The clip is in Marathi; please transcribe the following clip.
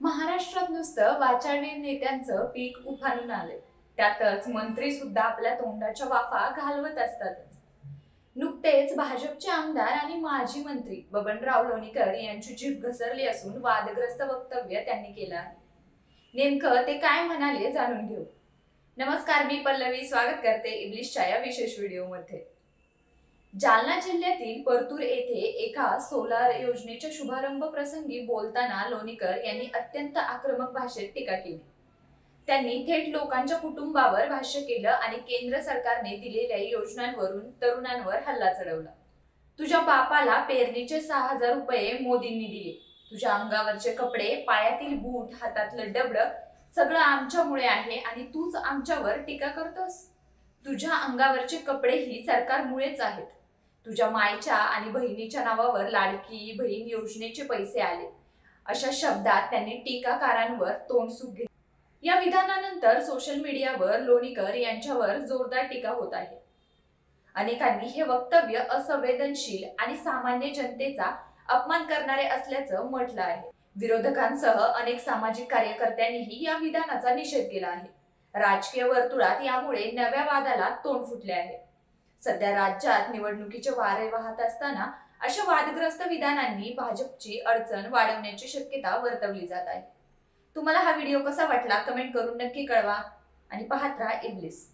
महाराष्ट्रात नुसतं वाचाडी नेत्यांचं पीक उफाळून आले, त्यातच मंत्री सुद्धा आपल्या तोंडाच्या वाफा घालवत असतातच। नुकतेच भाजपचे आमदार आणि माजी मंत्री बबनराव लोणीकर यांची जीभ घसरली असून वादग्रस्त वक्तव्य त्यांनी केलं आहे। नेमकं ते काय म्हणाले जाणून घेऊ। नमस्कार, मी पल्लवी स्वागत करते इब्लिशच्या या विशेष व्हिडिओमध्ये। जालना जिल्ह्यातील परतूर येथे एका सोलार योजनेच्या शुभारंभ प्रसंगी बोलताना लोणीकर यांनी अत्यंत आक्रमक भाषेत टीका केली। त्यांनी थेट लोकांच्या कुटुंबावर भाष्य केलं आणि केंद्र सरकारने दिलेल्या योजनांवरून तरुणांवर हल्ला चढवला। तुझ्या बापाला पेरणीचे 6,000 रुपये मोदींनी दिले, तुझ्या अंगावरचे कपडे, पायातील बूट, हातातलं डबडं सगळं आमच्यामुळे आहे आणि तूच आमच्यावर टीका करतोस। तुझ्या अंगावरचे कपडेही सरकारमुळेच आहेत। तुझ्या मायच्या आणि बहिणीच्या नावावर लाडकी बहीण योजनेचे पैसे आले, अशा शब्दात त्यांनी टीकाकारांवर तोंडसुख घेतली। या विधानानंतर सोशल मीडियावर लोणीकर यांच्यावर जोरदार टीका होत आहे। अनेकांनी हे वक्तव्य असंवेदनशील आणि सामान्य जनतेचा अपमान करणारे असल्याचं म्हटलं आहे। विरोधकांसह अनेक सामाजिक कार्यकर्त्यांनीही या विधानाचा निषेध केला आहे। राजकीय वर्तुळात यामुळे नव्या वादाला तोंड फुटले आहे। सध्या राज्यात निवडणुकीचे वारे वाहत असताना अशा वादग्रस्त विधानांनी भाजपची अडचण वाढवण्याची शक्यता वर्तवली जात आहे। तुम्हाला हा व्हिडिओ कसा वाटला कमेंट करून नक्की कळवा आणि पाहत राहा इब्लिस।